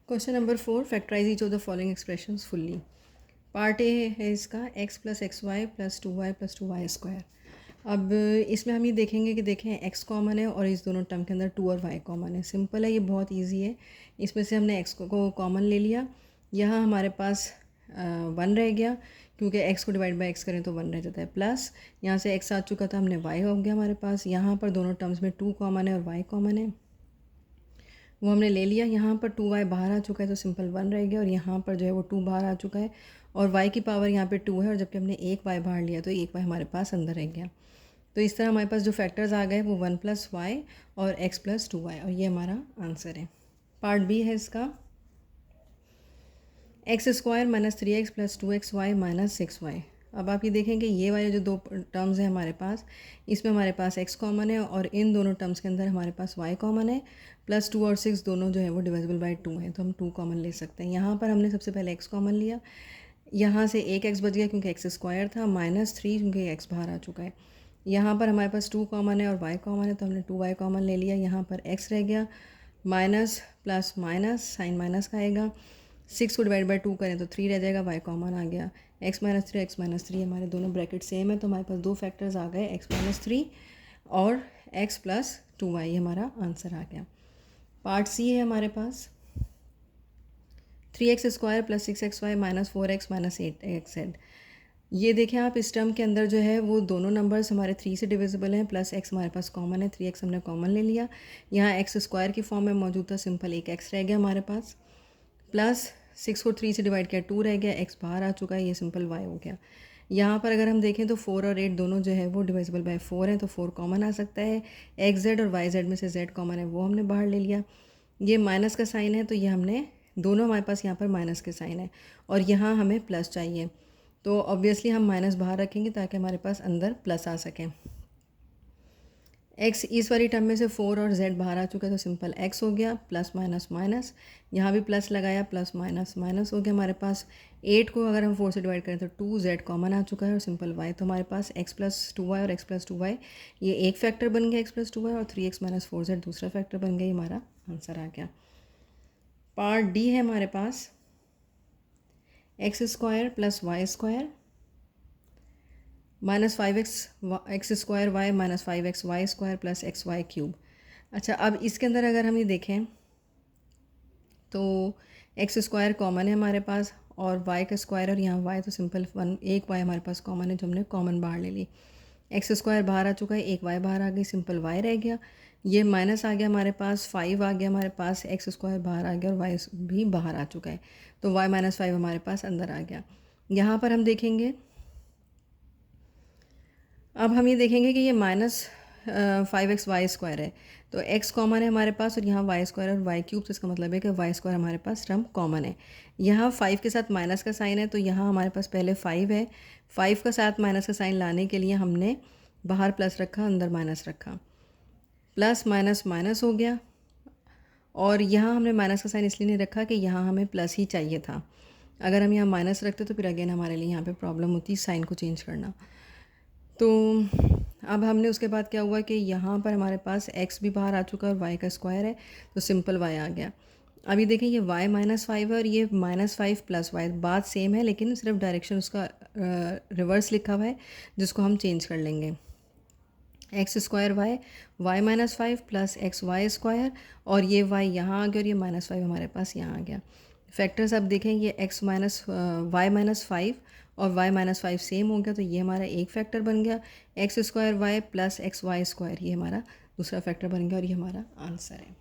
Question number 4, factorise each of the following expressions fully. Part A है इसका x plus x y plus 2y plus 2y square. अब इसमें हम ये देखेंगे कि देखें x कॉमन है और इस दोनों टर्म के अंदर 2 और y कॉमन है। सिंपल है, ये बहुत इजी है। इसमें से हमने x को कॉमन ले लिया, यहाँ हमारे पास 1 रह गया, क्योंकि x को डिवाइड बाई x करें तो 1 रह जाता है। प्लस यहाँ से x आ चुका था, हमने y हो गया हमारे पास। यहाँ पर दोनों टर्म्स में 2 कॉमन है और y कॉमन है, वो हमने ले लिया। यहाँ पर 2y बाहर आ चुका है तो सिंपल 1 रह गया, और यहाँ पर जो है वो 2 बाहर आ चुका है और y की पावर यहाँ पे 2 है, और जबकि हमने एक y बाहर लिया तो एक y हमारे पास अंदर रह गया। तो इस तरह हमारे पास जो फैक्टर्स आ गए वो 1 प्लस वाई और x प्लस 2y, और ये हमारा आंसर है। पार्ट बी है इसका, x square minus 3x plus 2xy minus 6y। अब आप ये देखें कि ये वाले जो दो टर्म्स हैं हमारे पास, इसमें हमारे पास x कॉमन है और इन दोनों टर्म्स के अंदर हमारे पास y कॉमन है। प्लस 2 और 6 दोनों जो है वो डिविजिबल बाई 2 है, तो हम 2 कॉमन ले सकते हैं। यहाँ पर हमने सबसे पहले x कॉमन लिया, यहाँ से एक x बच गया क्योंकि x स्क्वायर था, माइनस 3 क्योंकि x बाहर आ चुका है। यहाँ पर हमारे पास 2 कॉमन है और y कॉमन है, तो हमने 2y कॉमन ले लिया। यहाँ पर x रह गया, minus plus minus sign minus का आएगा। 6 को डिवाइड बाई 2 करें तो 3 रह जाएगा, y कॉमन आ गया। x माइनस 3 हमारे दोनों ब्रैकेट सेम है, तो हमारे पास दो फैक्टर्स आ गए, x माइनस 3 और x प्लस 2y, हमारा आंसर आ गया। पार्ट सी है हमारे पास, 3x square plus 6xy minus 4x minus 8x। ये देखें आप, इस टर्म के अंदर जो है वो दोनों नंबर्स हमारे 3 से डिविजिबल हैं, प्लस x हमारे पास कॉमन है, 3x हमने कॉमन ले लिया। यहाँ x स्क्वायर की फॉर्म में मौजूद था, सिंपल एक x रह गया हमारे पास। प्लस 6 को 3 से डिवाइड किया, 2 रह गया, x बाहर आ चुका है, ये सिंपल y हो गया। यहाँ पर अगर हम देखें तो 4 और 8 दोनों जो है वो डिविजिबल बाय 4 हैं, तो 4 कॉमन आ सकता है। xz और yz में से z कॉमन है, वो हमने बाहर ले लिया। ये माइनस का साइन है, तो ये हमने दोनों, हमारे पास यहाँ पर माइनस के साइन है और यहाँ हमें प्लस चाहिए, तो ऑब्वियसली हम माइनस बाहर रखेंगे ताकि हमारे पास अंदर प्लस आ सकें। x इस वाली टर्म में से 4 और z बाहर आ चुका है, तो सिंपल x हो गया, प्लस माइनस माइनस, यहाँ भी प्लस लगाया, प्लस माइनस माइनस हो गया हमारे पास। 8 को अगर हम 4 से डिवाइड करें तो 2z कॉमन आ चुका है और सिंपल y, तो हमारे पास x प्लस 2y और x प्लस 2y ये एक फैक्टर बन गया, x प्लस 2y, और 3x माइनस 4z दूसरा फैक्टर बन गया, ये हमारा आंसर आ गया। पार्ट डी है हमारे पास, x square plus y square minus 5x square y minus 5xy square plus xy cube. अच्छा, अब इसके अंदर अगर हम ये देखें तो एक्स स्क्वायर कॉमन है हमारे पास और y का स्क्वायर, और यहाँ y तो सिंपल एक y हमारे पास कॉमन है जो हमने कॉमन बाहर ले ली। एक्स स्क्वायर बाहर आ चुका है, एक y बाहर आ गई, सिंपल y रह गया। ये माइनस आ गया हमारे पास, 5 आ गया हमारे पास, एक्स स्क्वायर बाहर आ गया और y भी बाहर आ चुका है, तो y माइनस 5 हमारे पास अंदर आ गया। यहाँ पर हम देखेंगे, अब हम ये देखेंगे कि ये माइनस 5xy स्क्वायर है, तो x कॉमन है हमारे पास और यहाँ y स्क्वायर और y क्यूब, तो इसका मतलब है कि y स्क्वायर हमारे पास टर्म कॉमन है। यहाँ 5 के साथ माइनस का साइन है, तो यहाँ हमारे पास पहले 5 है, 5 का साथ माइनस का साइन लाने के लिए हमने बाहर प्लस रखा, अंदर माइनस रखा, प्लस माइनस माइनस हो गया। और यहाँ हमने माइनस का साइन इसलिए नहीं रखा कि यहाँ हमें प्लस ही चाहिए था, अगर हम यहाँ माइनस रखते तो फिर अगेन हमारे लिए यहाँ पे प्रॉब्लम होती साइन को चेंज करना। तो अब हमने उसके बाद क्या हुआ कि यहाँ पर हमारे पास x भी बाहर आ चुका है और y का स्क्वायर है, तो सिंपल y आ गया। अभी देखें ये y माइनस 5 है और ये माइनस 5 प्लस वाई, बात सेम है लेकिन सिर्फ डायरेक्शन उसका रिवर्स लिखा हुआ है, जिसको हम चेंज कर लेंगे। X square y minus 5 plus x y square, और ये y यहाँ आ गया और ये माइनस 5 हमारे पास यहाँ आ गया। फैक्टर्स अब देखें, ये x माइनस वाई माइनस 5 और y माइनस 5 सेम हो गया, तो ये हमारा एक फैक्टर बन गया। X square y plus x y square, ये हमारा दूसरा फैक्टर बन गया और ये हमारा आंसर है।